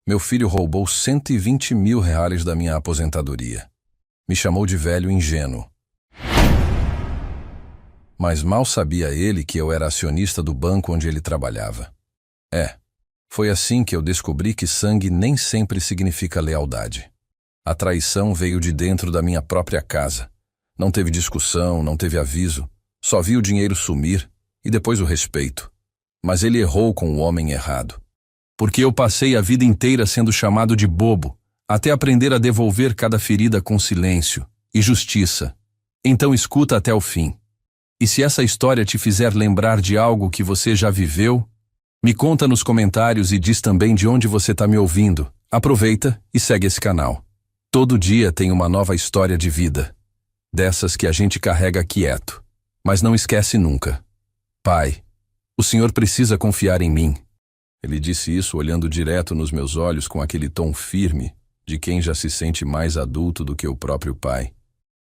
Meu filho roubou 120 mil reais da minha aposentadoria. Me chamou de velho ingênuo. Mas mal sabia ele que eu era acionista do banco onde ele trabalhava. Foi assim que eu descobri que sangue nem sempre significa lealdade. A traição veio de dentro da minha própria casa. Não teve discussão, não teve aviso. Só vi o dinheiro sumir e depois o respeito. Mas ele errou com o homem errado. Porque eu passei a vida inteira sendo chamado de bobo, até aprender a devolver cada ferida com silêncio e justiça. Então escuta até o fim. E se essa história te fizer lembrar de algo que você já viveu, me conta nos comentários e diz também de onde você está me ouvindo. Aproveita e segue esse canal. Todo dia tem uma nova história de vida. Dessas que a gente carrega quieto. Mas não esquece nunca. Pai, o Senhor precisa confiar em mim. Ele disse isso olhando direto nos meus olhos com aquele tom firme de quem já se sente mais adulto do que o próprio pai.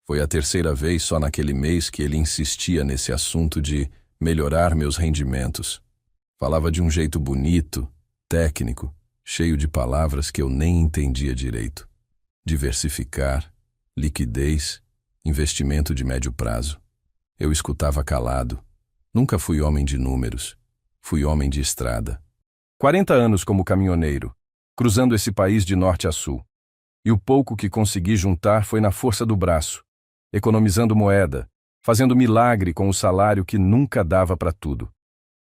Foi a terceira vez só naquele mês que ele insistia nesse assunto de melhorar meus rendimentos. Falava de um jeito bonito, técnico, cheio de palavras que eu nem entendia direito. Diversificar, liquidez, investimento de médio prazo. Eu escutava calado. Nunca fui homem de números. Fui homem de estrada. 40 anos como caminhoneiro, cruzando esse país de norte a sul. E o pouco que consegui juntar foi na força do braço, economizando moeda, fazendo milagre com o salário que nunca dava para tudo.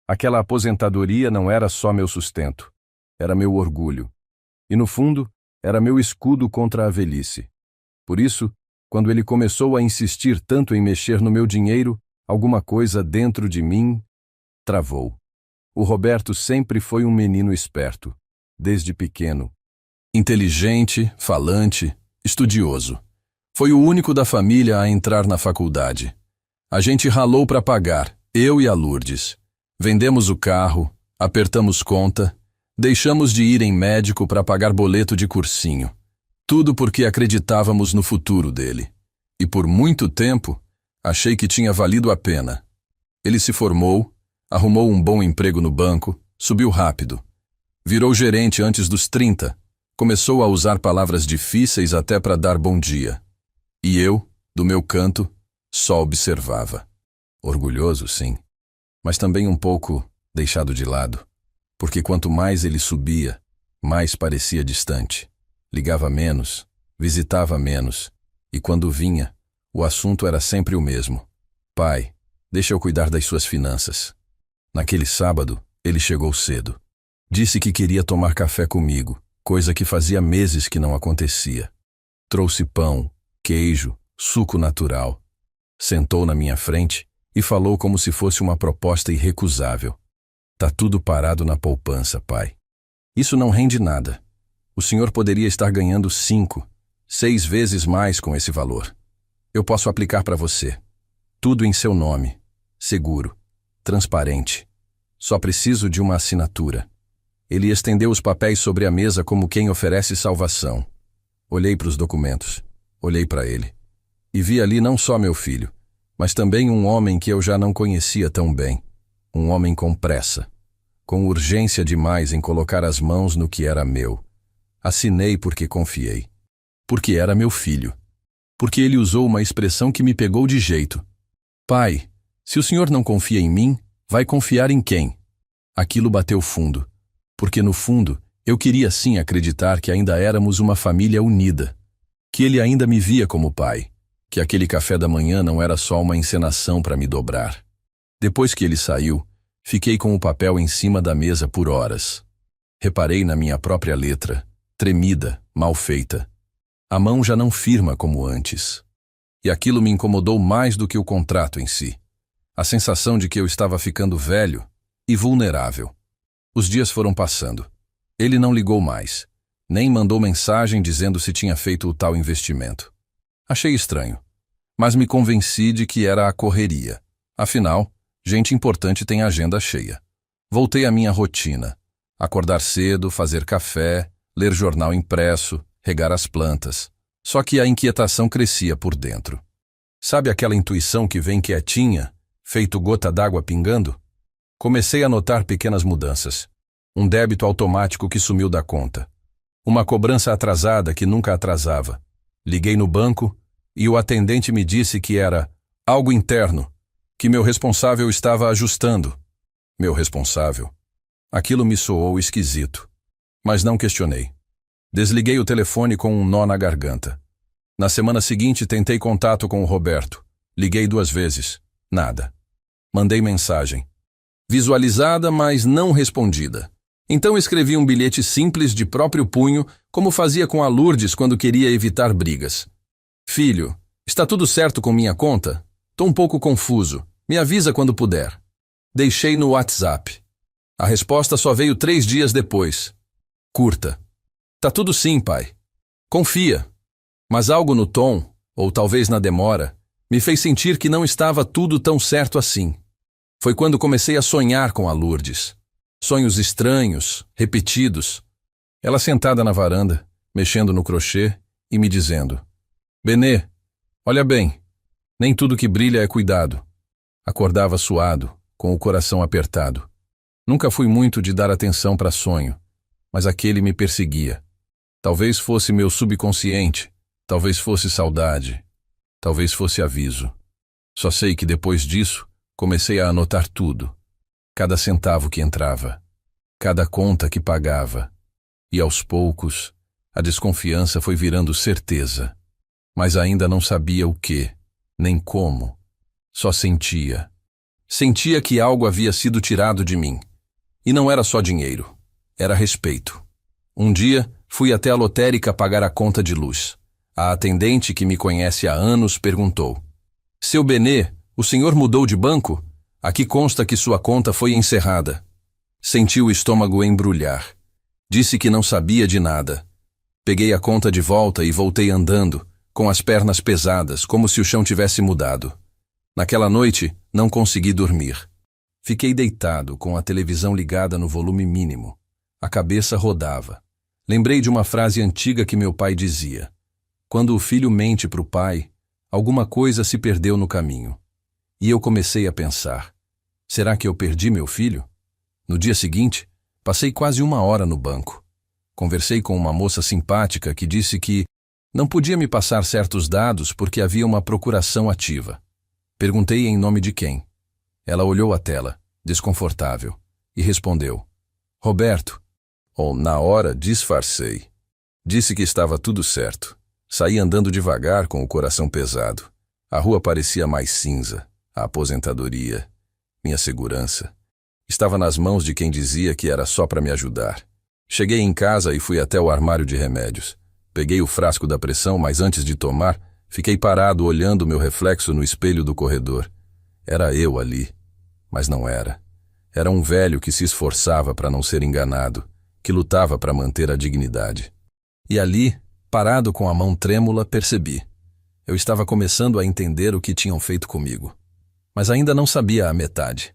Aquela aposentadoria não era só meu sustento, era meu orgulho. E no fundo, era meu escudo contra a velhice. Por isso, quando ele começou a insistir tanto em mexer no meu dinheiro, alguma coisa dentro de mim travou. O Roberto sempre foi um menino esperto, desde pequeno. Inteligente, falante, estudioso. Foi o único da família a entrar na faculdade. A gente ralou para pagar, eu e a Lourdes. Vendemos o carro, apertamos conta, deixamos de ir em médico para pagar boleto de cursinho. Tudo porque acreditávamos no futuro dele. E por muito tempo, achei que tinha valido a pena. Ele se formou, arrumou um bom emprego no banco, subiu rápido. Virou gerente antes dos 30, começou a usar palavras difíceis até para dar bom dia. E eu, do meu canto, só observava. Orgulhoso, sim, mas também um pouco deixado de lado, porque quanto mais ele subia, mais parecia distante. Ligava menos, visitava menos, e quando vinha, o assunto era sempre o mesmo. Pai, deixa eu cuidar das suas finanças. Naquele sábado, ele chegou cedo. Disse que queria tomar café comigo, coisa que fazia meses que não acontecia. Trouxe pão, queijo, suco natural. Sentou na minha frente e falou como se fosse uma proposta irrecusável. Tá tudo parado na poupança, pai. Isso não rende nada. O senhor poderia estar ganhando 5, 6 vezes mais com esse valor. Eu posso aplicar para você. Tudo em seu nome. Seguro. Transparente. Só preciso de uma assinatura. Ele estendeu os papéis sobre a mesa como quem oferece salvação. Olhei para os documentos. Olhei para ele. E vi ali não só meu filho, mas também um homem que eu já não conhecia tão bem. Um homem com pressa. Com urgência demais em colocar as mãos no que era meu. Assinei porque confiei. Porque era meu filho. Porque ele usou uma expressão que me pegou de jeito. Pai, se o senhor não confia em mim, vai confiar em quem? Aquilo bateu fundo. Porque no fundo, eu queria sim acreditar que ainda éramos uma família unida. Que ele ainda me via como pai. Que aquele café da manhã não era só uma encenação para me dobrar. Depois que ele saiu, fiquei com o papel em cima da mesa por horas. Reparei na minha própria letra, tremida, mal feita. A mão já não firma como antes. E aquilo me incomodou mais do que o contrato em si. A sensação de que eu estava ficando velho e vulnerável. Os dias foram passando. Ele não ligou mais, nem mandou mensagem dizendo se tinha feito o tal investimento. Achei estranho, mas me convenci de que era a correria. Afinal, gente importante tem agenda cheia. Voltei à minha rotina. Acordar cedo, fazer café, ler jornal impresso, regar as plantas. Só que a inquietação crescia por dentro. Sabe aquela intuição que vem quietinha, feito gota d'água pingando? Comecei a notar pequenas mudanças. Um débito automático que sumiu da conta. Uma cobrança atrasada que nunca atrasava. Liguei no banco e o atendente me disse que era algo interno, que meu responsável estava ajustando. Meu responsável? Aquilo me soou esquisito, mas não questionei. Desliguei o telefone com um nó na garganta. Na semana seguinte tentei contato com o Roberto. Liguei 2 vezes. Nada. Mandei mensagem. Visualizada, mas não respondida. Então escrevi um bilhete simples de próprio punho, como fazia com a Lourdes quando queria evitar brigas. Filho, está tudo certo com minha conta? Tô um pouco confuso. Me avisa quando puder. Deixei no WhatsApp. A resposta só veio 3 dias depois. Curta. Tá tudo sim, pai. Confia. Mas algo no tom, ou talvez na demora, me fez sentir que não estava tudo tão certo assim. Foi quando comecei a sonhar com a Lourdes. Sonhos estranhos, repetidos. Ela sentada na varanda, mexendo no crochê e me dizendo: Benê, olha bem, nem tudo que brilha é cuidado. Acordava suado, com o coração apertado. Nunca fui muito de dar atenção para sonho, mas aquele me perseguia. Talvez fosse meu subconsciente, talvez fosse saudade, talvez fosse aviso. Só sei que depois disso, comecei a anotar tudo. Cada centavo que entrava, cada conta que pagava. E aos poucos, a desconfiança foi virando certeza. Mas ainda não sabia o que, nem como. Só sentia. Sentia que algo havia sido tirado de mim. E não era só dinheiro, era respeito. Um dia, fui até a lotérica pagar a conta de luz. A atendente, que me conhece há anos, perguntou: Seu Benê, o senhor mudou de banco? Aqui consta que sua conta foi encerrada. Senti o estômago embrulhar. Disse que não sabia de nada. Peguei a conta de volta e voltei andando, com as pernas pesadas, como se o chão tivesse mudado. Naquela noite, não consegui dormir. Fiquei deitado, com a televisão ligada no volume mínimo. A cabeça rodava. Lembrei de uma frase antiga que meu pai dizia: Quando o filho mente para o pai, alguma coisa se perdeu no caminho. E eu comecei a pensar: será que eu perdi meu filho? No dia seguinte, passei quase 1 hora no banco. Conversei com uma moça simpática que disse que não podia me passar certos dados porque havia uma procuração ativa. Perguntei em nome de quem. Ela olhou a tela, desconfortável, e respondeu: Roberto. Na hora, disfarcei. Disse que estava tudo certo. Saí andando devagar com o coração pesado. A rua parecia mais cinza. A aposentadoria, minha segurança, estava nas mãos de quem dizia que era só para me ajudar. Cheguei em casa e fui até o armário de remédios. Peguei o frasco da pressão, mas antes de tomar, fiquei parado olhando meu reflexo no espelho do corredor. Era eu ali, mas não era. Era um velho que se esforçava para não ser enganado, que lutava para manter a dignidade. E ali, parado com a mão trêmula, percebi. Eu estava começando a entender o que tinham feito comigo. Mas ainda não sabia a metade.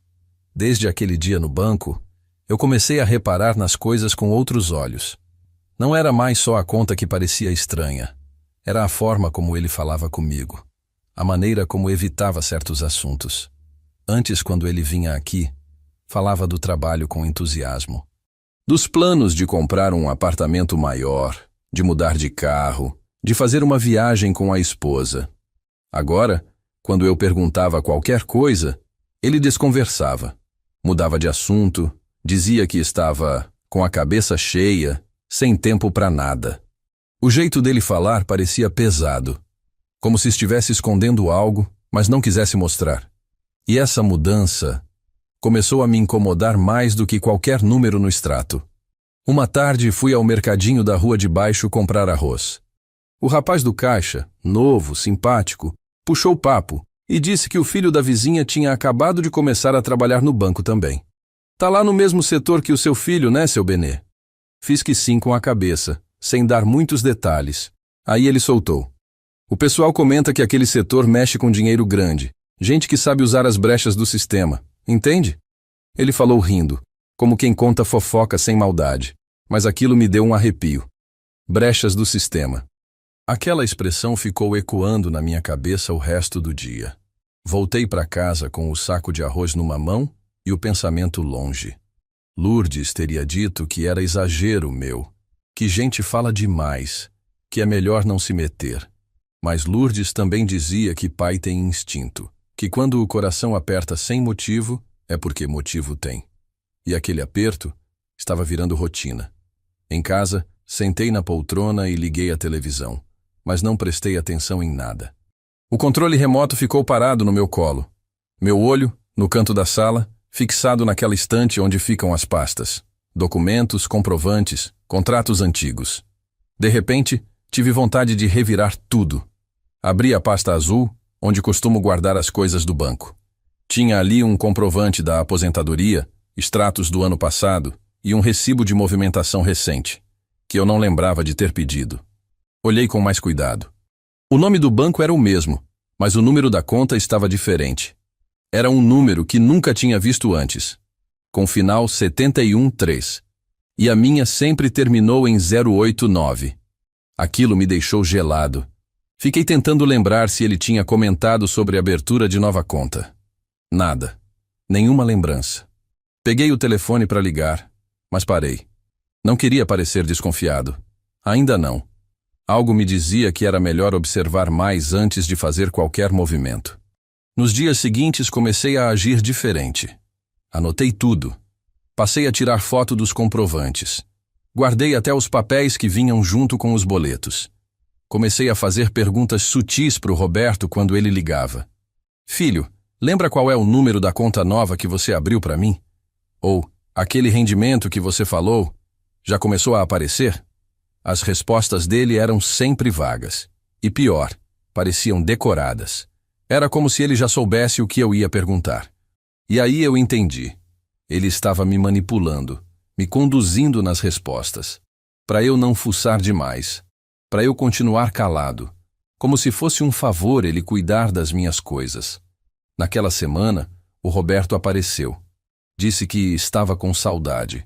Desde aquele dia no banco, eu comecei a reparar nas coisas com outros olhos. Não era mais só a conta que parecia estranha. Era a forma como ele falava comigo. A maneira como evitava certos assuntos. Antes, quando ele vinha aqui, falava do trabalho com entusiasmo. Dos planos de comprar um apartamento maior, de mudar de carro, de fazer uma viagem com a esposa. Agora, quando eu perguntava qualquer coisa, ele desconversava. Mudava de assunto, dizia que estava com a cabeça cheia, sem tempo para nada. O jeito dele falar parecia pesado, como se estivesse escondendo algo, mas não quisesse mostrar. E essa mudança começou a me incomodar mais do que qualquer número no extrato. Uma tarde fui ao mercadinho da rua de baixo comprar arroz. O rapaz do caixa, novo, simpático, puxou o papo e disse que o filho da vizinha tinha acabado de começar a trabalhar no banco também. Tá lá no mesmo setor que o seu filho, né, seu Benê? Fiz que sim com a cabeça, sem dar muitos detalhes. Aí ele soltou: O pessoal comenta que aquele setor mexe com dinheiro grande, gente que sabe usar as brechas do sistema, entende? Ele falou rindo, como quem conta fofoca sem maldade, mas aquilo me deu um arrepio. Brechas do sistema. Aquela expressão ficou ecoando na minha cabeça o resto do dia. Voltei para casa com o saco de arroz numa mão e o pensamento longe. Lourdes teria dito que era exagero meu, que gente fala demais, que é melhor não se meter. Mas Lourdes também dizia que pai tem instinto, que quando o coração aperta sem motivo, é porque motivo tem. E aquele aperto estava virando rotina. Em casa, sentei na poltrona e liguei a televisão, mas não prestei atenção em nada. O controle remoto ficou parado no meu colo. Meu olho, no canto da sala, fixado naquela estante onde ficam as pastas. Documentos, comprovantes, contratos antigos. De repente, tive vontade de revirar tudo. Abri a pasta azul, onde costumo guardar as coisas do banco. Tinha ali um comprovante da aposentadoria, extratos do ano passado e um recibo de movimentação recente, que eu não lembrava de ter pedido. Olhei com mais cuidado. O nome do banco era o mesmo, mas o número da conta estava diferente. Era um número que nunca tinha visto antes, com final 713, e a minha sempre terminou em 089. Aquilo me deixou gelado. Fiquei tentando lembrar se ele tinha comentado sobre a abertura de nova conta. Nada. Nenhuma lembrança. Peguei o telefone para ligar, mas parei. Não queria parecer desconfiado. Ainda não. Algo me dizia que era melhor observar mais antes de fazer qualquer movimento. Nos dias seguintes comecei a agir diferente. Anotei tudo. Passei a tirar foto dos comprovantes. Guardei até os papéis que vinham junto com os boletos. Comecei a fazer perguntas sutis para o Roberto quando ele ligava. Filho, lembra qual é o número da conta nova que você abriu para mim? Ou, aquele rendimento que você falou, já começou a aparecer? As respostas dele eram sempre vagas. E pior, pareciam decoradas. Era como se ele já soubesse o que eu ia perguntar. E aí eu entendi. Ele estava me manipulando, me conduzindo nas respostas, para eu não fuçar demais, para eu continuar calado, como se fosse um favor ele cuidar das minhas coisas. Naquela semana, o Roberto apareceu. Disse que estava com saudade.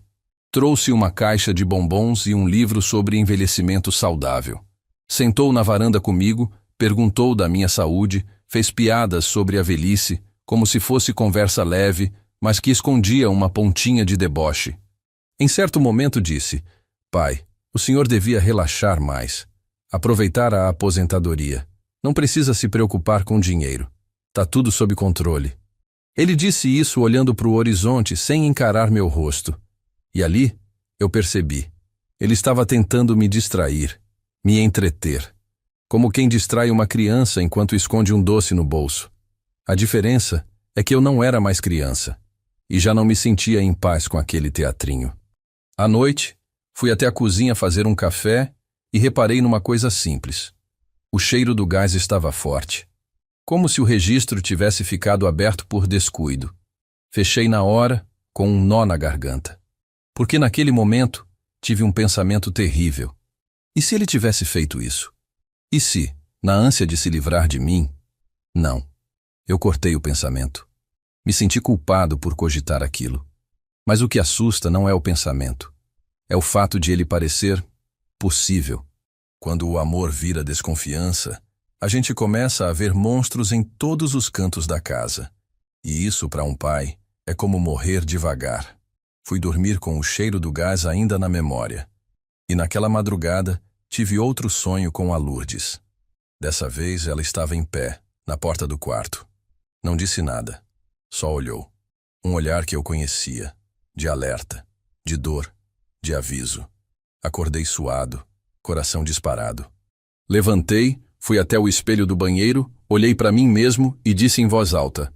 Trouxe uma caixa de bombons e um livro sobre envelhecimento saudável. Sentou na varanda comigo, perguntou da minha saúde, fez piadas sobre a velhice, como se fosse conversa leve, mas que escondia uma pontinha de deboche. Em certo momento disse: pai, o senhor devia relaxar mais. Aproveitar a aposentadoria. Não precisa se preocupar com dinheiro. Tá tudo sob controle. Ele disse isso olhando para o horizonte sem encarar meu rosto. E ali, eu percebi. Ele estava tentando me distrair, me entreter. Como quem distrai uma criança enquanto esconde um doce no bolso. A diferença é que eu não era mais criança. E já não me sentia em paz com aquele teatrinho. À noite, fui até a cozinha fazer um café e reparei numa coisa simples. O cheiro do gás estava forte. Como se o registro tivesse ficado aberto por descuido. Fechei na hora, com um nó na garganta. Porque naquele momento, tive um pensamento terrível. E se ele tivesse feito isso? E se, na ânsia de se livrar de mim? Não. Eu cortei o pensamento. Me senti culpado por cogitar aquilo. Mas o que assusta não é o pensamento. É o fato de ele parecer possível. Quando o amor vira desconfiança, a gente começa a ver monstros em todos os cantos da casa. E isso, para um pai, é como morrer devagar. Fui dormir com o cheiro do gás ainda na memória. E naquela madrugada, tive outro sonho com a Lourdes. Dessa vez, ela estava em pé, na porta do quarto. Não disse nada. Só olhou. Um olhar que eu conhecia, de alerta, de dor, de aviso. Acordei suado, coração disparado. Levantei, fui até o espelho do banheiro, olhei para mim mesmo e disse em voz alta: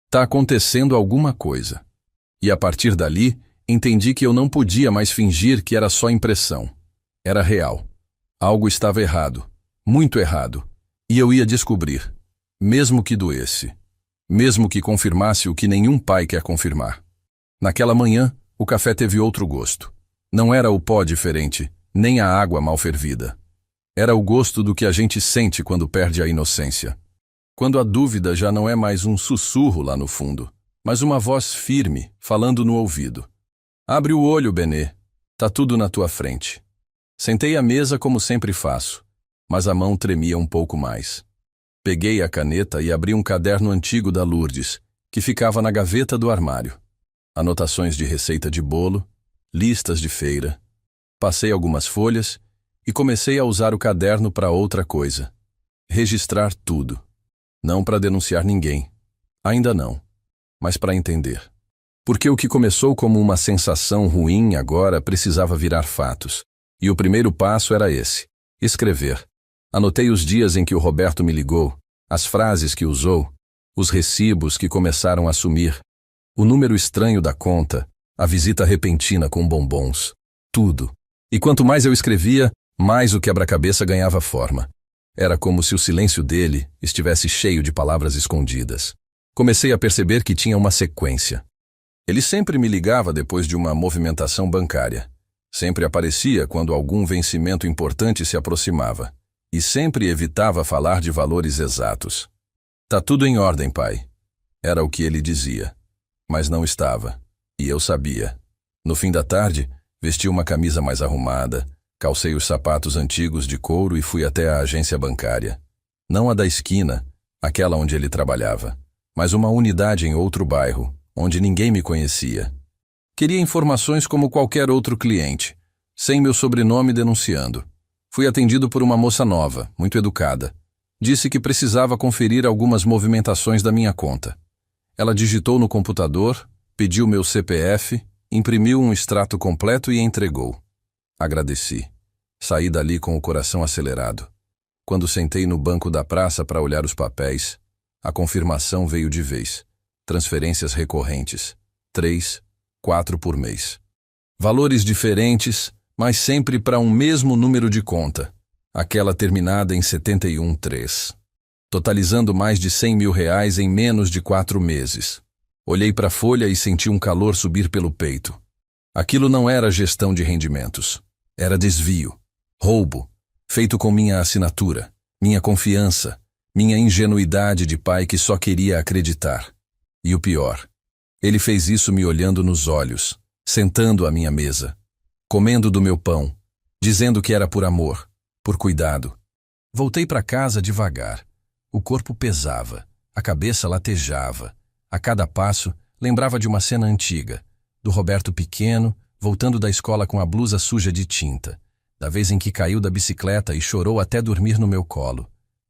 tá acontecendo alguma coisa. E a partir dali, entendi que eu não podia mais fingir que era só impressão. Era real. Algo estava errado, muito errado, e eu ia descobrir, mesmo que doesse. Mesmo que confirmasse o que nenhum pai quer confirmar. Naquela manhã, o café teve outro gosto. Não era o pó diferente, nem a água mal fervida. Era o gosto do que a gente sente quando perde a inocência. Quando a dúvida já não é mais um sussurro lá no fundo, mas uma voz firme, falando no ouvido. Abre o olho, Benê. Tá tudo na tua frente. Sentei à mesa como sempre faço, mas a mão tremia um pouco mais. Peguei a caneta e abri um caderno antigo da Lourdes, que ficava na gaveta do armário. Anotações de receita de bolo, listas de feira. Passei algumas folhas e comecei a usar o caderno para outra coisa. Registrar tudo. Não para denunciar ninguém. Ainda não. Mas para entender. Porque o que começou como uma sensação ruim agora precisava virar fatos. E o primeiro passo era esse: escrever. Anotei os dias em que o Roberto me ligou, as frases que usou, os recibos que começaram a sumir, o número estranho da conta, a visita repentina com bombons. Tudo. E quanto mais eu escrevia, mais o quebra-cabeça ganhava forma. Era como se o silêncio dele estivesse cheio de palavras escondidas. Comecei a perceber que tinha uma sequência. Ele sempre me ligava depois de uma movimentação bancária. Sempre aparecia quando algum vencimento importante se aproximava. E sempre evitava falar de valores exatos. Tá tudo em ordem, pai. Era o que ele dizia. Mas não estava. E eu sabia. No fim da tarde, vesti uma camisa mais arrumada, calcei os sapatos antigos de couro e fui até a agência bancária. Não a da esquina, aquela onde ele trabalhava, mas uma unidade em outro bairro, onde ninguém me conhecia. Queria informações como qualquer outro cliente, sem meu sobrenome denunciando. Fui atendido por uma moça nova, muito educada. Disse que precisava conferir algumas movimentações da minha conta. Ela digitou no computador, pediu meu CPF, imprimiu um extrato completo e entregou. Agradeci. Saí dali com o coração acelerado. Quando sentei no banco da praça para olhar os papéis, a confirmação veio de vez. Transferências recorrentes. 3, 4 por mês. Valores diferentes, mas sempre para um mesmo número de conta. Aquela terminada em 71,3. Totalizando mais de R$100 mil em menos de 4 meses. Olhei para a folha e senti um calor subir pelo peito. Aquilo não era gestão de rendimentos. Era desvio, roubo, feito com minha assinatura, minha confiança, minha ingenuidade de pai que só queria acreditar. E o pior, ele fez isso me olhando nos olhos, sentando à minha mesa, comendo do meu pão, dizendo que era por amor, por cuidado. Voltei para casa devagar. O corpo pesava, a cabeça latejava. A cada passo, lembrava de uma cena antiga, do Roberto pequeno, voltando da escola com a blusa suja de tinta, da vez em que caiu da bicicleta e chorou até dormir no meu colo,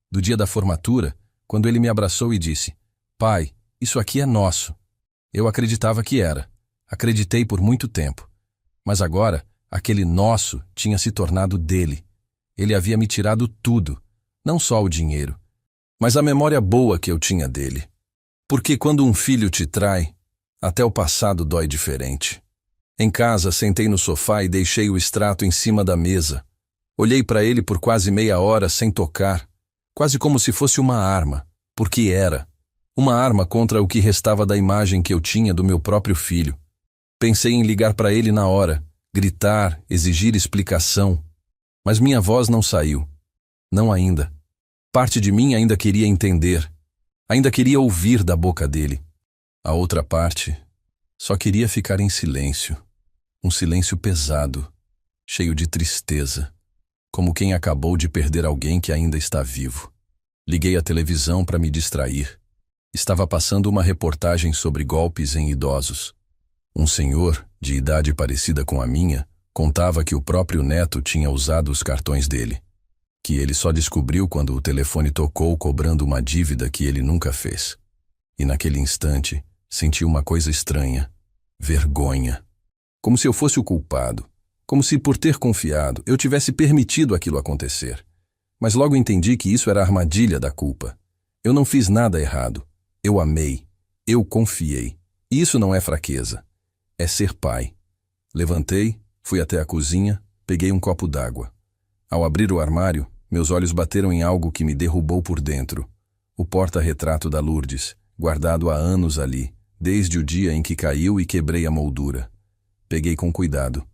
do dia da formatura, quando ele me abraçou e disse: "Pai, isso aqui é nosso." Eu acreditava que era. Acreditei por muito tempo. Mas agora, aquele nosso tinha se tornado dele. Ele havia me tirado tudo, não só o dinheiro, mas a memória boa que eu tinha dele. Porque quando um filho te trai, até o passado dói diferente. Em casa, sentei no sofá e deixei o extrato em cima da mesa. Olhei para ele por quase meia hora sem tocar, quase como se fosse uma arma, porque era. Uma arma contra o que restava da imagem que eu tinha do meu próprio filho. Pensei em ligar para ele na hora, gritar, exigir explicação. Mas minha voz não saiu. Não ainda. Parte de mim ainda queria entender. Ainda queria ouvir da boca dele. A outra parte só queria ficar em silêncio. Um silêncio pesado, cheio de tristeza, como quem acabou de perder alguém que ainda está vivo. Liguei a televisão para me distrair. Estava passando uma reportagem sobre golpes em idosos. Um senhor, de idade parecida com a minha, contava que o próprio neto tinha usado os cartões dele, que ele só descobriu quando o telefone tocou cobrando uma dívida que ele nunca fez. E naquele instante, senti uma coisa estranha, vergonha. Como se eu fosse o culpado, como se por ter confiado eu tivesse permitido aquilo acontecer. Mas logo entendi que isso era a armadilha da culpa. Eu não fiz nada errado. Eu amei. Eu confiei. E isso não é fraqueza. É ser pai. Levantei, fui até a cozinha, peguei um copo d'água. Ao abrir o armário, meus olhos bateram em algo que me derrubou por dentro. O porta-retrato da Lourdes, guardado há anos ali, desde o dia em que caiu e quebrei a moldura. Peguei com cuidado.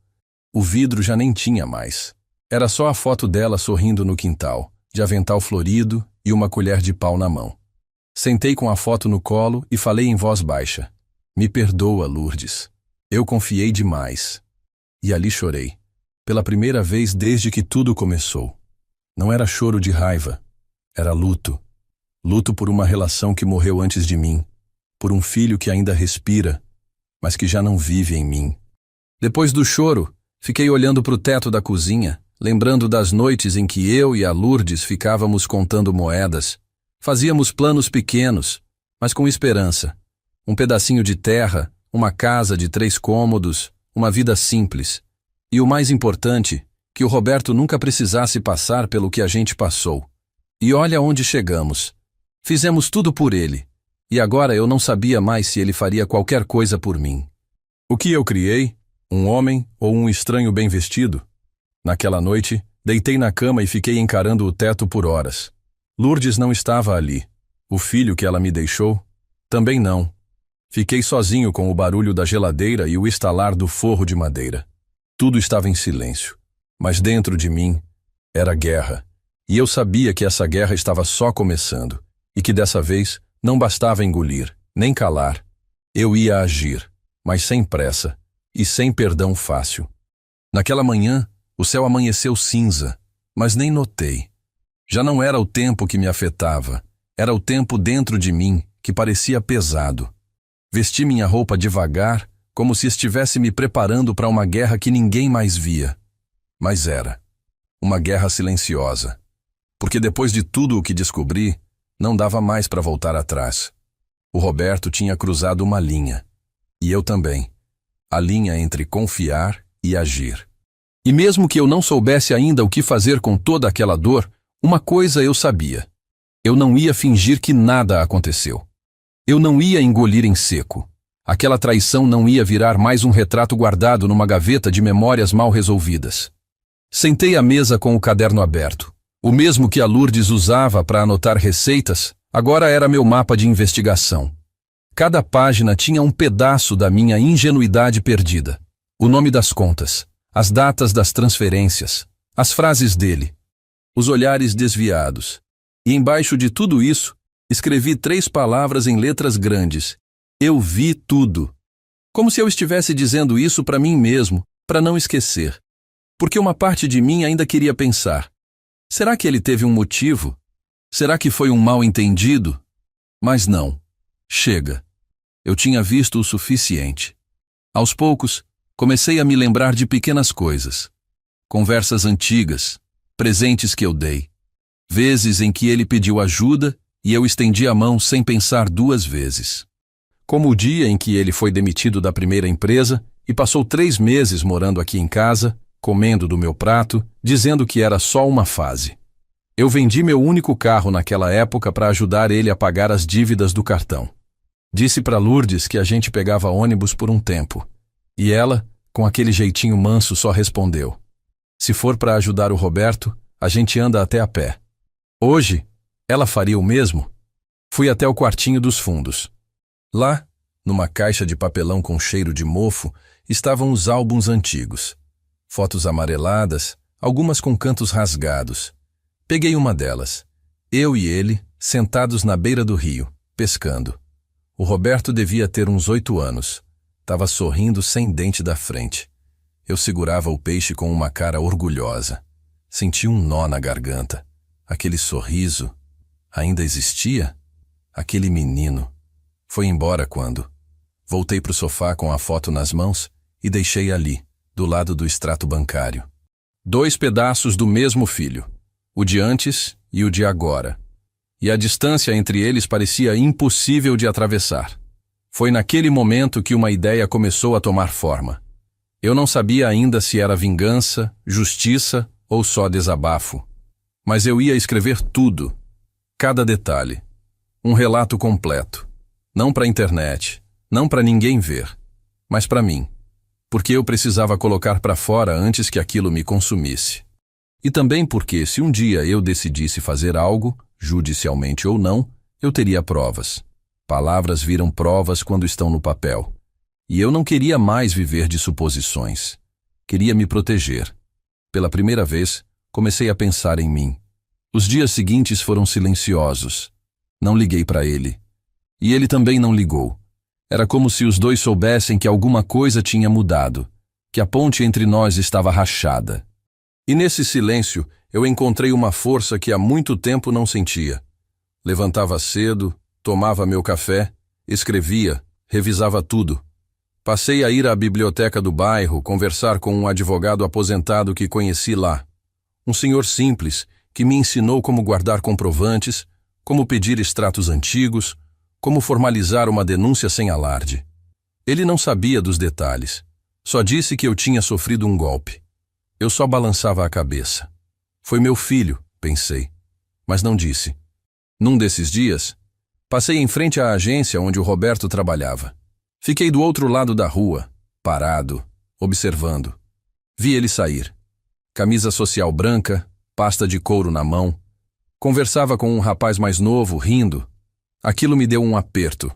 O vidro já nem tinha mais. Era só a foto dela sorrindo no quintal, de avental florido e uma colher de pau na mão. Sentei com a foto no colo e falei em voz baixa: "Me perdoa, Lourdes. Eu confiei demais." E ali chorei. Pela primeira vez desde que tudo começou. Não era choro de raiva. Era luto. Luto por uma relação que morreu antes de mim. Por um filho que ainda respira, mas que já não vive em mim. Depois do choro, Fiquei olhando para o teto da cozinha, lembrando das noites em que eu e a Lourdes ficávamos contando moedas. Fazíamos planos pequenos, mas com esperança. Um pedacinho de terra, uma casa de 3 cômodos, uma vida simples. E o mais importante, que o Roberto nunca precisasse passar pelo que a gente passou. E olha onde chegamos. Fizemos tudo por ele. E agora eu não sabia mais se ele faria qualquer coisa por mim. O que eu criei? Um homem ou um estranho bem vestido? Naquela noite, deitei na cama e fiquei encarando o teto por horas. Lourdes não estava ali. O filho que ela me deixou? Também não. Fiquei sozinho com o barulho da geladeira e o estalar do forro de madeira. Tudo estava em silêncio. Mas dentro de mim era guerra. E eu sabia que essa guerra estava só começando. E que dessa vez não bastava engolir, nem calar. Eu ia agir, mas sem pressa e sem perdão fácil. Naquela manhã, o céu amanheceu cinza, mas nem notei. Já não era o tempo que me afetava, era o tempo dentro de mim que parecia pesado. Vesti minha roupa devagar, como se estivesse me preparando para uma guerra que ninguém mais via. Mas era uma guerra silenciosa, porque depois de tudo o que descobri, não dava mais para voltar atrás. O Roberto tinha cruzado uma linha, e eu também, a linha entre confiar e agir. E mesmo que eu não soubesse ainda o que fazer com toda aquela dor, uma coisa eu sabia. Eu não ia fingir que nada aconteceu. Eu não ia engolir em seco. Aquela traição não ia virar mais um retrato guardado numa gaveta de memórias mal resolvidas. Sentei à mesa com o caderno aberto. O mesmo que a Lourdes usava para anotar receitas, agora era meu mapa de investigação. Cada página tinha um pedaço da minha ingenuidade perdida. O nome das contas, as datas das transferências, as frases dele, os olhares desviados. E embaixo de tudo isso, escrevi 3 palavras em letras grandes. Eu vi tudo. Como se eu estivesse dizendo isso para mim mesmo, para não esquecer. Porque uma parte de mim ainda queria pensar. Será que ele teve um motivo? Será que foi um mal-entendido? Mas não. Chega. Eu tinha visto o suficiente. Aos poucos, comecei a me lembrar de pequenas coisas. Conversas antigas, presentes que eu dei. Vezes em que ele pediu ajuda e eu estendi a mão sem pensar 2 vezes. Como o dia em que ele foi demitido da primeira empresa e passou 3 meses morando aqui em casa, comendo do meu prato, dizendo que era só uma fase. Eu vendi meu único carro naquela época para ajudar ele a pagar as dívidas do cartão. Disse para Lourdes que a gente pegava ônibus por um tempo. E ela, com aquele jeitinho manso, só respondeu: se for para ajudar o Roberto, a gente anda até a pé. Hoje, ela faria o mesmo? Fui até o quartinho dos fundos. Lá, numa caixa de papelão com cheiro de mofo, estavam os álbuns antigos. Fotos amareladas, algumas com cantos rasgados. Peguei uma delas. Eu e ele, sentados na beira do rio, pescando. O Roberto devia ter uns 8 anos. Tava sorrindo sem dente da frente. Eu segurava o peixe com uma cara orgulhosa. Senti um nó na garganta. Aquele sorriso ainda existia? Aquele menino foi embora quando? Voltei para o sofá com a foto nas mãos e deixei ali, do lado do extrato bancário. 2 pedaços do mesmo filho, o de antes e o de agora. E a distância entre eles parecia impossível de atravessar. Foi naquele momento que uma ideia começou a tomar forma. Eu não sabia ainda se era vingança, justiça ou só desabafo. Mas eu ia escrever tudo, cada detalhe. Um relato completo. Não para a internet, não para ninguém ver, mas para mim. Porque eu precisava colocar para fora antes que aquilo me consumisse. E também porque, se um dia eu decidisse fazer algo, judicialmente ou não, eu teria provas. Palavras viram provas quando estão no papel. E eu não queria mais viver de suposições. Queria me proteger. Pela primeira vez, comecei a pensar em mim. Os dias seguintes foram silenciosos. Não liguei para ele. E ele também não ligou. Era como se os 2 soubessem que alguma coisa tinha mudado, que a ponte entre nós estava rachada. E nesse silêncio, eu encontrei uma força que há muito tempo não sentia. Levantava cedo, tomava meu café, escrevia, revisava tudo. Passei a ir à biblioteca do bairro conversar com um advogado aposentado que conheci lá. Um senhor simples que me ensinou como guardar comprovantes, como pedir extratos antigos, como formalizar uma denúncia sem alarde. Ele não sabia dos detalhes. Só disse que eu tinha sofrido um golpe. Eu só balançava a cabeça. Foi meu filho, pensei, mas não disse. Num desses dias, passei em frente à agência onde o Roberto trabalhava. Fiquei do outro lado da rua, parado, observando. Vi ele sair. Camisa social branca, pasta de couro na mão. Conversava com um rapaz mais novo, rindo. Aquilo me deu um aperto.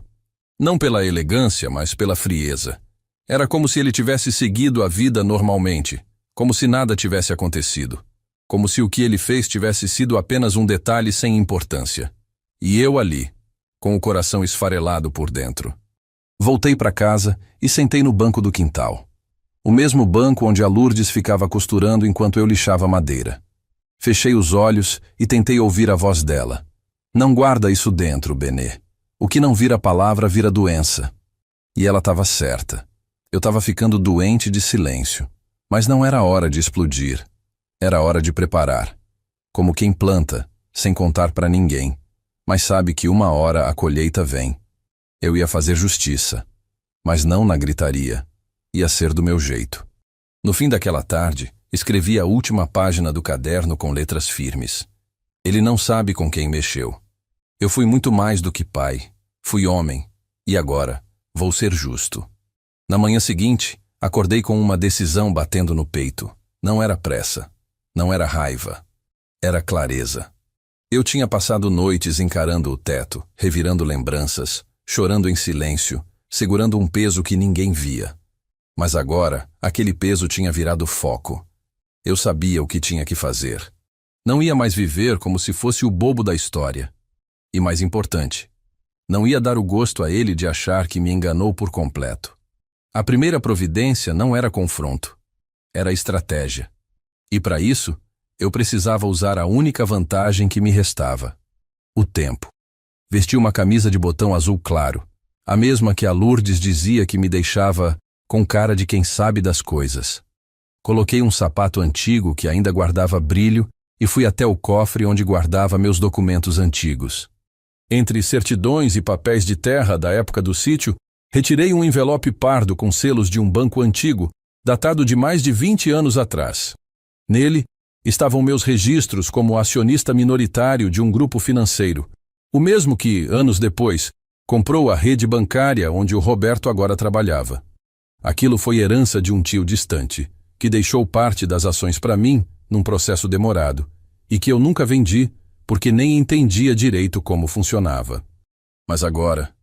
Não pela elegância, mas pela frieza. Era como se ele tivesse seguido a vida normalmente, como se nada tivesse acontecido. Como se o que ele fez tivesse sido apenas um detalhe sem importância. E eu ali, com o coração esfarelado por dentro. Voltei para casa e sentei no banco do quintal. O mesmo banco onde a Lourdes ficava costurando enquanto eu lixava madeira. Fechei os olhos e tentei ouvir a voz dela. Não guarda isso dentro, Benê. O que não vira palavra vira doença. E ela estava certa. Eu estava ficando doente de silêncio. Mas não era hora de explodir. Era hora de preparar. Como quem planta, sem contar para ninguém. Mas sabe que uma hora a colheita vem. Eu ia fazer justiça. Mas não na gritaria. Ia ser do meu jeito. No fim daquela tarde, escrevi a última página do caderno com letras firmes. Ele não sabe com quem mexeu. Eu fui muito mais do que pai. Fui homem. E agora, vou ser justo. Na manhã seguinte, acordei com uma decisão batendo no peito. Não era pressa. Não era raiva. Era clareza. Eu tinha passado noites encarando o teto, revirando lembranças, chorando em silêncio, segurando um peso que ninguém via. Mas agora, aquele peso tinha virado foco. Eu sabia o que tinha que fazer. Não ia mais viver como se fosse o bobo da história. E mais importante, não ia dar o gosto a ele de achar que me enganou por completo. A primeira providência não era confronto. Era estratégia. E para isso, eu precisava usar a única vantagem que me restava. O tempo. Vesti uma camisa de botão azul claro, a mesma que a Lourdes dizia que me deixava com cara de quem sabe das coisas. Coloquei um sapato antigo que ainda guardava brilho e fui até o cofre onde guardava meus documentos antigos. Entre certidões e papéis de terra da época do sítio, retirei um envelope pardo com selos de um banco antigo, datado de mais de 20 anos atrás. Nele estavam meus registros como acionista minoritário de um grupo financeiro, o mesmo que, anos depois, comprou a rede bancária onde o Roberto agora trabalhava. Aquilo foi herança de um tio distante, que deixou parte das ações para mim num processo demorado, e que eu nunca vendi porque nem entendia direito como funcionava. Mas agora,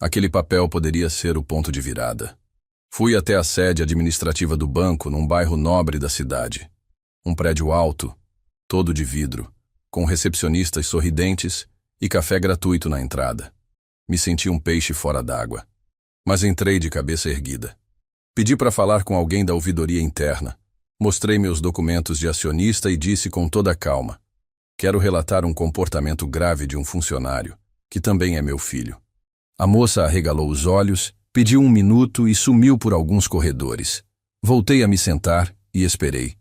aquele papel poderia ser o ponto de virada. Fui até a sede administrativa do banco num bairro nobre da cidade. Um prédio alto, todo de vidro, com recepcionistas sorridentes e café gratuito na entrada. Me senti um peixe fora d'água. Mas entrei de cabeça erguida. Pedi para falar com alguém da ouvidoria interna. Mostrei meus documentos de acionista e disse com toda calma: quero relatar um comportamento grave de um funcionário, que também é meu filho. A moça arregalou os olhos, pediu um minuto e sumiu por alguns corredores. Voltei a me sentar e esperei.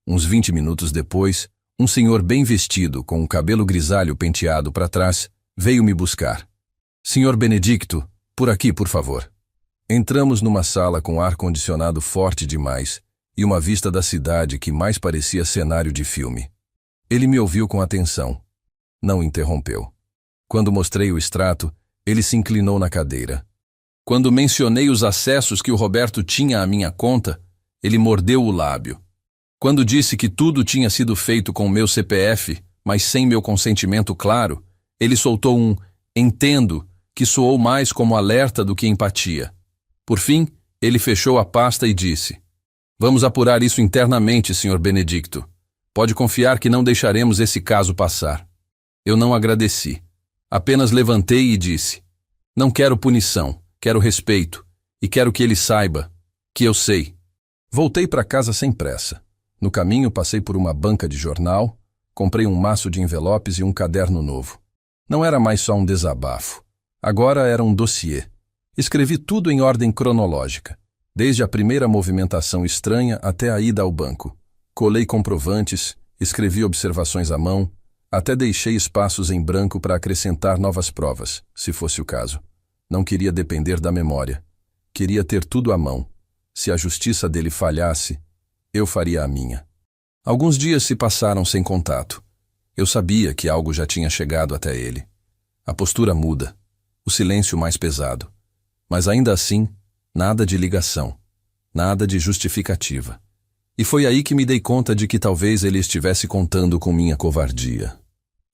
Uns 20 minutos depois, um senhor bem vestido, com o cabelo grisalho penteado para trás, veio me buscar. Senhor Benedicto, por aqui, por favor. Entramos numa sala com ar-condicionado forte demais e uma vista da cidade que mais parecia cenário de filme. Ele me ouviu com atenção. Não interrompeu. Quando mostrei o extrato, ele se inclinou na cadeira. Quando mencionei os acessos que o Roberto tinha à minha conta, ele mordeu o lábio. Quando disse que tudo tinha sido feito com meu CPF, mas sem meu consentimento claro, ele soltou um "entendo", que soou mais como alerta do que empatia. Por fim, ele fechou a pasta e disse: vamos apurar isso internamente, Sr. Benedicto. Pode confiar que não deixaremos esse caso passar. Eu não agradeci. Apenas levantei e disse: não quero punição, quero respeito, e quero que ele saiba que eu sei. Voltei para casa sem pressa. No caminho passei por uma banca de jornal, comprei um maço de envelopes e um caderno novo. Não era mais só um desabafo. Agora era um dossiê. Escrevi tudo em ordem cronológica. Desde a primeira movimentação estranha até a ida ao banco. Colei comprovantes, escrevi observações à mão, até deixei espaços em branco para acrescentar novas provas, se fosse o caso. Não queria depender da memória. Queria ter tudo à mão. Se a justiça dele falhasse, eu faria a minha. Alguns dias se passaram sem contato. Eu sabia que algo já tinha chegado até ele. A postura muda, o silêncio mais pesado. Mas ainda assim, nada de ligação, nada de justificativa. E foi aí que me dei conta de que talvez ele estivesse contando com minha covardia.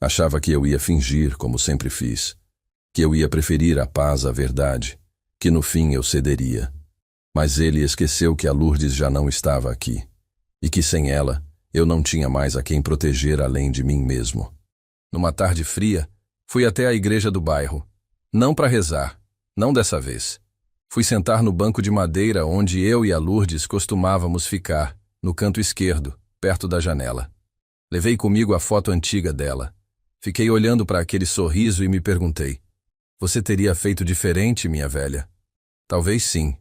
Achava que eu ia fingir, como sempre fiz, que eu ia preferir a paz à verdade, que no fim eu cederia. Mas ele esqueceu que a Lourdes já não estava aqui, e que sem ela eu não tinha mais a quem proteger além de mim mesmo. Numa tarde fria, fui até a igreja do bairro. Não para rezar, não dessa vez. Fui sentar no banco de madeira onde eu e a Lourdes costumávamos ficar, no canto esquerdo, perto da janela. Levei comigo a foto antiga dela. Fiquei olhando para aquele sorriso e me perguntei: você teria feito diferente, minha velha? Talvez sim,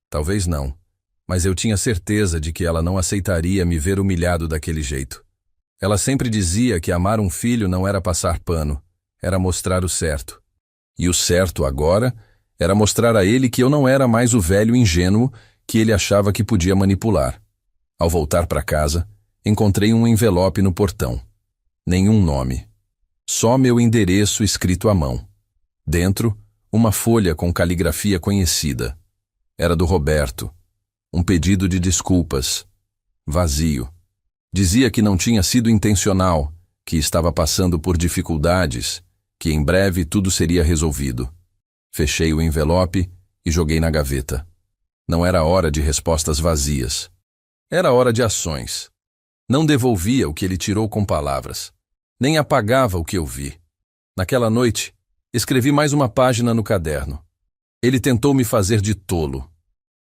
talvez não. Mas eu tinha certeza de que ela não aceitaria me ver humilhado daquele jeito. Ela sempre dizia que amar um filho não era passar pano, era mostrar o certo. E o certo agora era mostrar a ele que eu não era mais o velho ingênuo que ele achava que podia manipular. Ao voltar para casa, encontrei um envelope no portão. Nenhum nome. Só meu endereço escrito à mão. Dentro, uma folha com caligrafia conhecida. Era do Roberto. Um pedido de desculpas. Vazio. Dizia que não tinha sido intencional, que estava passando por dificuldades, que em breve tudo seria resolvido. Fechei o envelope e joguei na gaveta. Não era hora de respostas vazias. Era hora de ações. Não devolvia o que ele tirou com palavras. Nem apagava o que eu vi. Naquela noite, escrevi mais uma página no caderno. Ele tentou me fazer de tolo.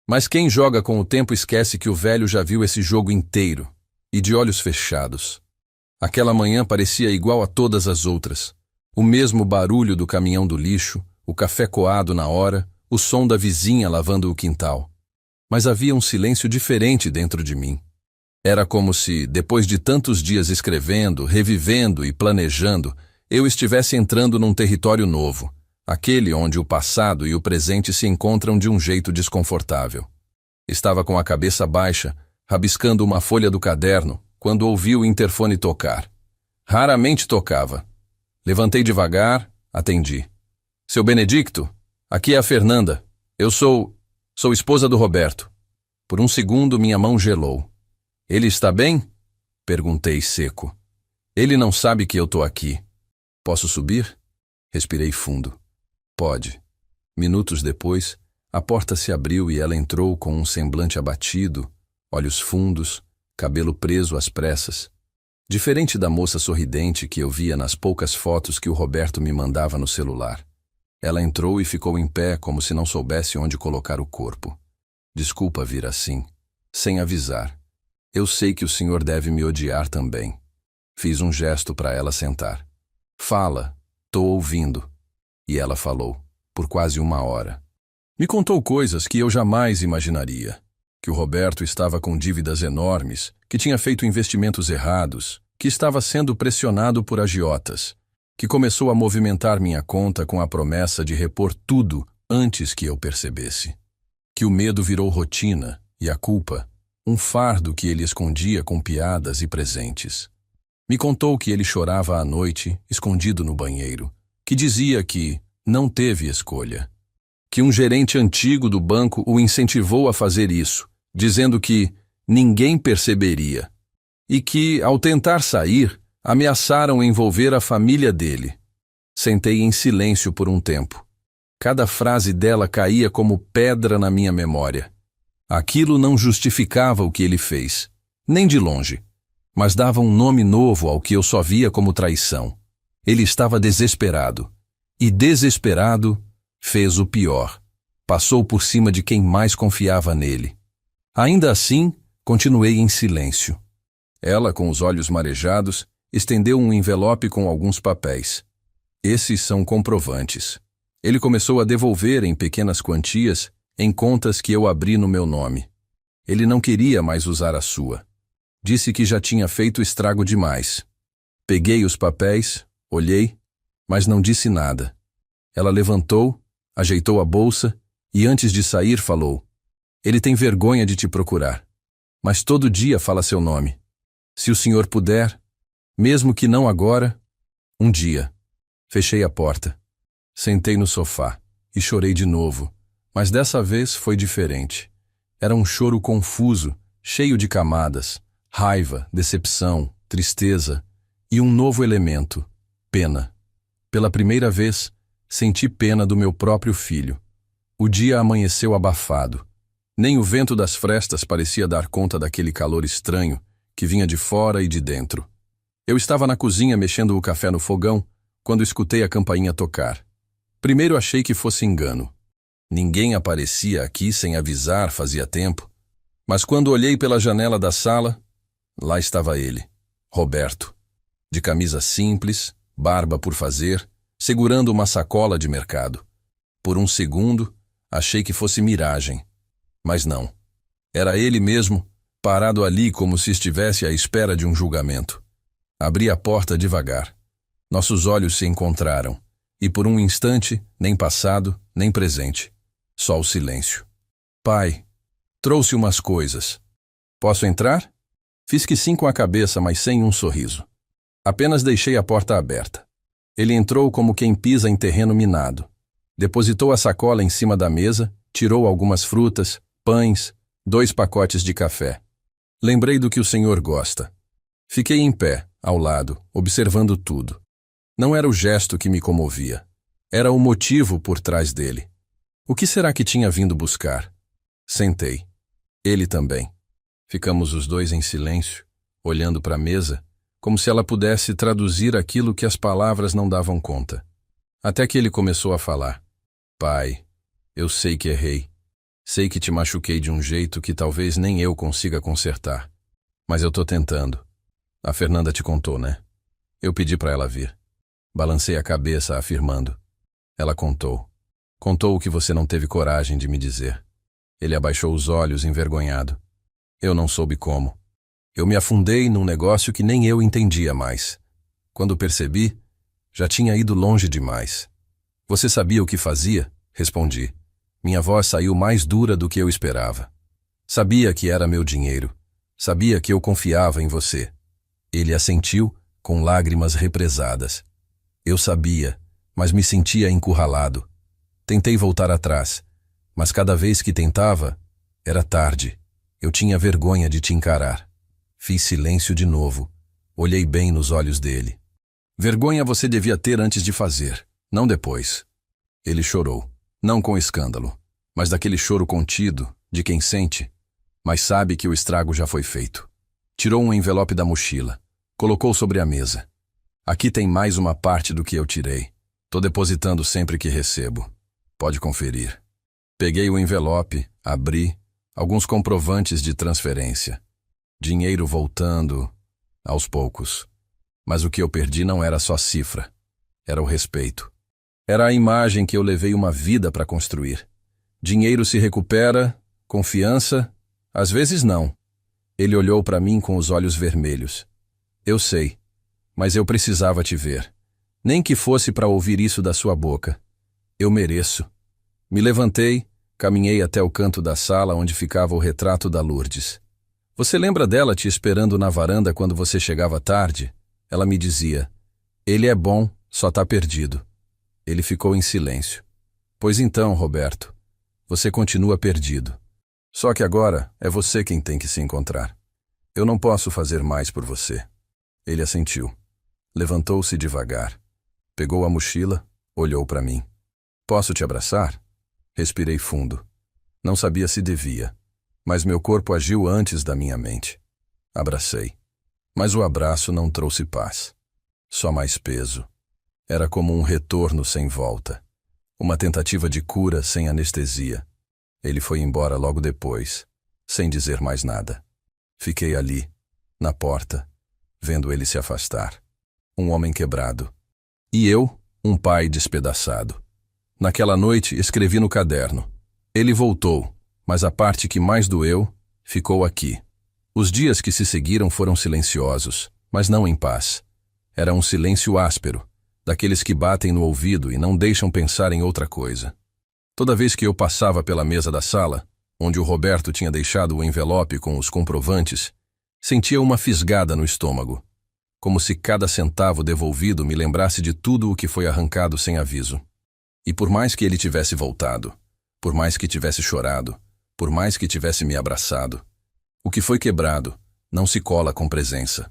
Mas quem joga com o tempo esquece que o velho já viu esse jogo inteiro, e de olhos fechados. Aquela manhã parecia igual a todas as outras. O mesmo barulho do caminhão do lixo, o café coado na hora, o som da vizinha lavando o quintal. Mas havia um silêncio diferente dentro de mim. Era como se, depois de tantos dias escrevendo, revivendo e planejando, eu estivesse entrando num território novo, aquele onde o passado e o presente se encontram de um jeito desconfortável. Estava com a cabeça baixa, rabiscando uma folha do caderno, quando ouvi o interfone tocar. Raramente tocava. Levantei devagar, atendi. Seu Benedicto, aqui é a Fernanda. Eu sou esposa do Roberto. Por um segundo minha mão gelou. Ele está bem? Perguntei seco. Ele não sabe que eu tô aqui. Posso subir? Respirei fundo. Pode. Minutos depois, a porta se abriu e ela entrou com um semblante abatido, olhos fundos, cabelo preso às pressas. Diferente da moça sorridente que eu via nas poucas fotos que o Roberto me mandava no celular. Ela entrou e ficou em pé como se não soubesse onde colocar o corpo. Desculpa vir assim, sem avisar. Eu sei que o senhor deve me odiar também. Fiz um gesto para ela sentar. Fala, tô ouvindo. E ela falou, por quase 1 hora. Me contou coisas que eu jamais imaginaria. Que o Roberto estava com dívidas enormes, que tinha feito investimentos errados, que estava sendo pressionado por agiotas, que começou a movimentar minha conta com a promessa de repor tudo antes que eu percebesse. Que o medo virou rotina e a culpa, um fardo que ele escondia com piadas e presentes. Me contou que ele chorava à noite, escondido no banheiro, que dizia que não teve escolha. Que um gerente antigo do banco o incentivou a fazer isso, dizendo que ninguém perceberia. E que, ao tentar sair, ameaçaram envolver a família dele. Sentei em silêncio por um tempo. Cada frase dela caía como pedra na minha memória. Aquilo não justificava o que ele fez, nem de longe, mas dava um nome novo ao que eu só via como traição. Ele estava desesperado. E desesperado, fez o pior. Passou por cima de quem mais confiava nele. Ainda assim, continuei em silêncio. Ela, com os olhos marejados, estendeu um envelope com alguns papéis. Esses são comprovantes. Ele começou a devolver em pequenas quantias em contas que eu abri no meu nome. Ele não queria mais usar a sua. Disse que já tinha feito estrago demais. Peguei os papéis, olhei, mas não disse nada. Ela levantou, ajeitou a bolsa e antes de sair falou: "Ele tem vergonha de te procurar, mas todo dia fala seu nome. Se o senhor puder, mesmo que não agora, um dia." Fechei a porta. Sentei no sofá e chorei de novo, mas dessa vez foi diferente. Era um choro confuso, cheio de camadas, raiva, decepção, tristeza e um novo elemento, pena. Pela primeira vez, senti pena do meu próprio filho. O dia amanheceu abafado. Nem o vento das frestas parecia dar conta daquele calor estranho que vinha de fora e de dentro. Eu estava na cozinha mexendo o café no fogão quando escutei a campainha tocar. Primeiro achei que fosse engano. Ninguém aparecia aqui sem avisar fazia tempo. Mas quando olhei pela janela da sala, lá estava ele, Roberto, de camisa simples, barba por fazer, segurando uma sacola de mercado. Por um segundo, achei que fosse miragem. Mas não. Era ele mesmo, parado ali como se estivesse à espera de um julgamento. Abri a porta devagar. Nossos olhos se encontraram, e por um instante, nem passado, nem presente. Só o silêncio. "Pai, trouxe umas coisas. Posso entrar?" Fiz que sim com a cabeça, mas sem um sorriso. Apenas deixei a porta aberta. Ele entrou como quem pisa em terreno minado. Depositou a sacola em cima da mesa, tirou algumas frutas, pães, 2 pacotes de café. Lembrei do que o senhor gosta. Fiquei em pé, ao lado, observando tudo. Não era o gesto que me comovia. Era o motivo por trás dele. O que será que tinha vindo buscar? Sentei. Ele também. Ficamos os dois em silêncio, olhando para a mesa, como se ela pudesse traduzir aquilo que as palavras não davam conta. Até que ele começou a falar. "Pai, eu sei que errei. Sei que te machuquei de um jeito que talvez nem eu consiga consertar. Mas eu tô tentando. A Fernanda te contou, né? Eu pedi para ela vir." Balancei a cabeça, afirmando. Ela contou. Contou o que você não teve coragem de me dizer. Ele abaixou os olhos, envergonhado. Eu não soube como. Eu me afundei num negócio que nem eu entendia mais. Quando percebi, já tinha ido longe demais. "Você sabia o que fazia?" Respondi. Minha voz saiu mais dura do que eu esperava. "Sabia que era meu dinheiro. Sabia que eu confiava em você." Ele assentiu, com lágrimas represadas. Eu sabia, mas me sentia encurralado. Tentei voltar atrás, mas cada vez que tentava, era tarde. Eu tinha vergonha de te encarar. Fiz silêncio de novo. Olhei bem nos olhos dele. "Vergonha você devia ter antes de fazer, não depois." Ele chorou, não com escândalo, mas daquele choro contido, de quem sente, mas sabe que o estrago já foi feito. Tirou um envelope da mochila, colocou sobre a mesa. "Aqui tem mais uma parte do que eu tirei. Tô depositando sempre que recebo. Pode conferir." Peguei o envelope, abri, alguns comprovantes de transferência. Dinheiro voltando, aos poucos. Mas o que eu perdi não era só cifra. Era o respeito. Era a imagem que eu levei uma vida para construir. Dinheiro se recupera, confiança, às vezes não. Ele olhou para mim com os olhos vermelhos. "Eu sei, mas eu precisava te ver. Nem que fosse para ouvir isso da sua boca. Eu mereço." Me levantei, caminhei até o canto da sala onde ficava o retrato da Lourdes. "Você lembra dela te esperando na varanda quando você chegava tarde?" Ela me dizia. "Ele é bom, só tá perdido." Ele ficou em silêncio. "Pois então, Roberto, você continua perdido. Só que agora é você quem tem que se encontrar. Eu não posso fazer mais por você." Ele assentiu. Levantou-se devagar. Pegou a mochila, olhou para mim. "Posso te abraçar?" Respirei fundo. Não sabia se devia, mas meu corpo agiu antes da minha mente. Abracei. Mas o abraço não trouxe paz. Só mais peso. Era como um retorno sem volta. Uma tentativa de cura sem anestesia. Ele foi embora logo depois, sem dizer mais nada. Fiquei ali, na porta, vendo ele se afastar. Um homem quebrado. E eu, um pai despedaçado. Naquela noite, escrevi no caderno. Ele voltou, mas a parte que mais doeu ficou aqui. Os dias que se seguiram foram silenciosos, mas não em paz. Era um silêncio áspero, daqueles que batem no ouvido e não deixam pensar em outra coisa. Toda vez que eu passava pela mesa da sala, onde o Roberto tinha deixado o envelope com os comprovantes, sentia uma fisgada no estômago, como se cada centavo devolvido me lembrasse de tudo o que foi arrancado sem aviso. E por mais que ele tivesse voltado, por mais que tivesse chorado, por mais que tivesse me abraçado, o que foi quebrado não se cola com presença.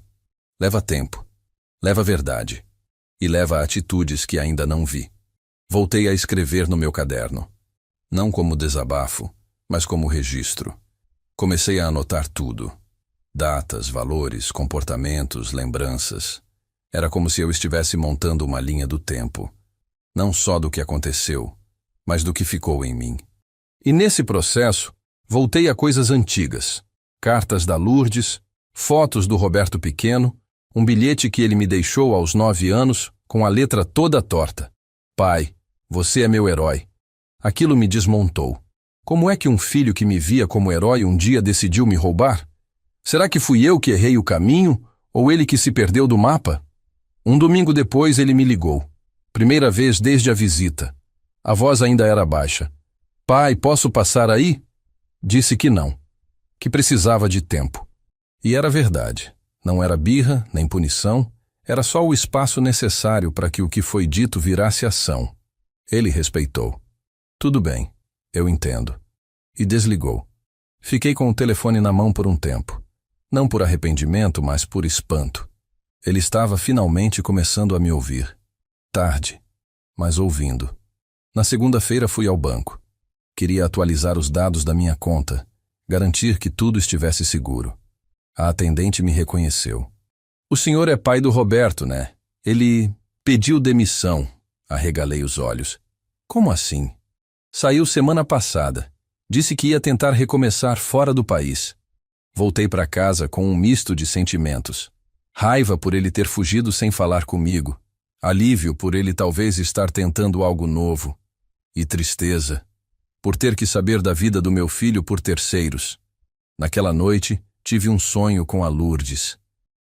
Leva tempo, leva verdade, e leva atitudes que ainda não vi. Voltei a escrever no meu caderno, não como desabafo, mas como registro. Comecei a anotar tudo. Datas, valores, comportamentos, lembranças. Era como se eu estivesse montando uma linha do tempo. Não só do que aconteceu, mas do que ficou em mim. E nesse processo, voltei a coisas antigas. Cartas da Lourdes, fotos do Roberto pequeno, um bilhete que ele me deixou aos 9 anos, com a letra toda torta. Pai, você é meu herói. Aquilo me desmontou. Como é que um filho que me via como herói um dia decidiu me roubar? Será que fui eu que errei o caminho, ou ele que se perdeu do mapa? Um domingo depois ele me ligou. Primeira vez desde a visita. A voz ainda era baixa. Pai, posso passar aí? Disse que não, que precisava de tempo. E era verdade. Não era birra, nem punição, era só o espaço necessário para que o que foi dito virasse ação. Ele respeitou. Tudo bem, eu entendo. E desligou. Fiquei com o telefone na mão por um tempo. Não por arrependimento, mas por espanto. Ele estava finalmente começando a me ouvir. Tarde, mas ouvindo. Na segunda-feira fui ao banco. Queria atualizar os dados da minha conta, garantir que tudo estivesse seguro. A atendente me reconheceu. O senhor é pai do Roberto, né? Ele pediu demissão. Arregalei os olhos. Como assim? Saiu semana passada. Disse que ia tentar recomeçar fora do país. Voltei para casa com um misto de sentimentos. Raiva por ele ter fugido sem falar comigo. Alívio por ele talvez estar tentando algo novo. E tristeza por ter que saber da vida do meu filho por terceiros. Naquela noite, tive um sonho com a Lourdes.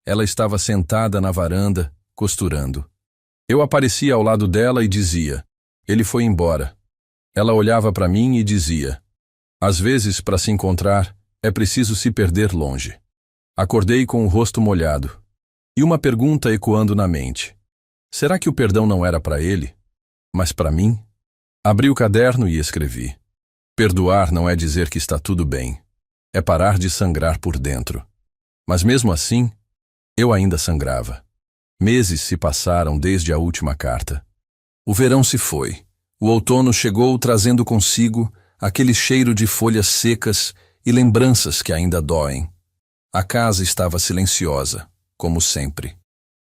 Ela estava sentada na varanda, costurando. Eu aparecia ao lado dela e dizia, ele foi embora. Ela olhava para mim e dizia, às vezes, para se encontrar, é preciso se perder longe. Acordei com o rosto molhado. E uma pergunta ecoando na mente. Será que o perdão não era para ele, mas para mim? Abri o caderno e escrevi. Perdoar não é dizer que está tudo bem. É parar de sangrar por dentro. Mas mesmo assim, eu ainda sangrava. Meses se passaram desde a última carta. O verão se foi. O outono chegou trazendo consigo aquele cheiro de folhas secas e lembranças que ainda doem. A casa estava silenciosa, como sempre.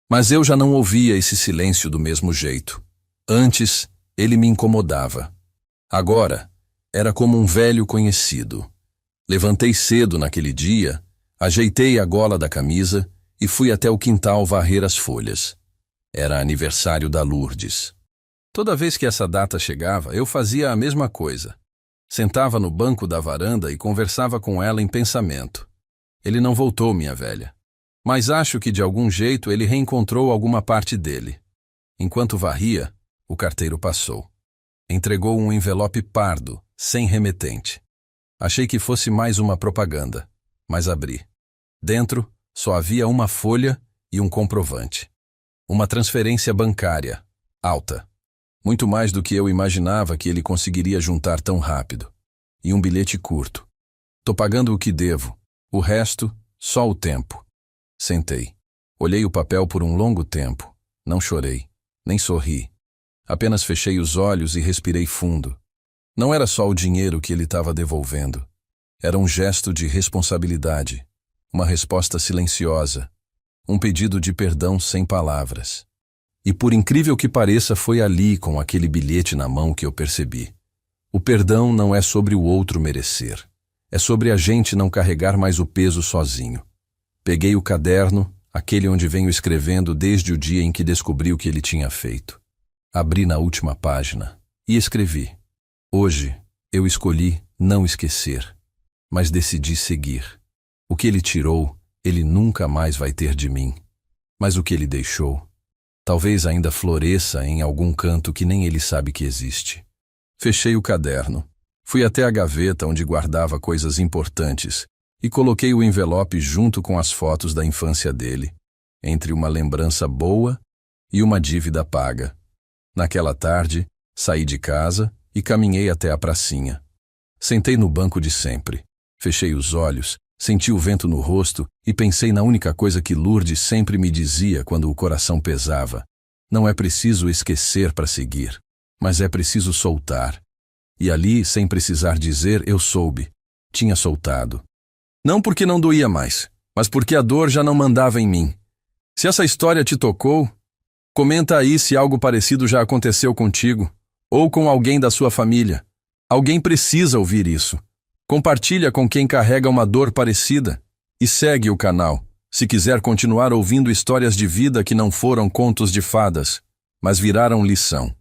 Mas eu já não ouvia esse silêncio do mesmo jeito. Antes, ele me incomodava. Agora, era como um velho conhecido. Levantei cedo naquele dia, ajeitei a gola da camisa e fui até o quintal varrer as folhas. Era aniversário da Lourdes. Toda vez que essa data chegava, eu fazia a mesma coisa. Sentava no banco da varanda e conversava com ela em pensamento. Ele não voltou, minha velha. Mas acho que de algum jeito ele reencontrou alguma parte dele. Enquanto varria, o carteiro passou. Entregou um envelope pardo, sem remetente. Achei que fosse mais uma propaganda, mas abri. Dentro, só havia uma folha e um comprovante. Uma transferência bancária, alta. Muito mais do que eu imaginava que ele conseguiria juntar tão rápido. E um bilhete curto. Tô pagando o que devo. O resto, só o tempo. Sentei. Olhei o papel por um longo tempo. Não chorei, nem sorri. Apenas fechei os olhos e respirei fundo. Não era só o dinheiro que ele estava devolvendo. Era um gesto de responsabilidade. Uma resposta silenciosa. Um pedido de perdão sem palavras. E por incrível que pareça, foi ali, com aquele bilhete na mão, que eu percebi. O perdão não é sobre o outro merecer. É sobre a gente não carregar mais o peso sozinho. Peguei o caderno, aquele onde venho escrevendo desde o dia em que descobri o que ele tinha feito. Abri na última página e escrevi. Hoje, Eu escolhi não esquecer, mas decidi seguir. O que ele tirou, ele nunca mais vai ter de mim. Mas o que ele deixou, talvez ainda floresça em algum canto que nem ele sabe que existe. Fechei o caderno, fui até a gaveta onde guardava coisas importantes e coloquei o envelope junto com as fotos da infância dele, entre uma lembrança boa e uma dívida paga. Naquela tarde, saí de casa e caminhei até a pracinha. Sentei no banco de sempre, fechei os olhos, senti o vento no rosto e pensei na única coisa que Lourdes sempre me dizia quando o coração pesava. Não é preciso esquecer para seguir, mas é preciso soltar. E ali, sem precisar dizer, eu soube. Tinha soltado. Não porque não doía mais, mas porque a dor já não mandava em mim. Se essa história te tocou, comenta aí se algo parecido já aconteceu contigo, ou com alguém da sua família. Alguém precisa ouvir isso. Compartilha com quem carrega uma dor parecida. E segue o canal, se quiser continuar ouvindo histórias de vida que não foram contos de fadas, mas viraram lição.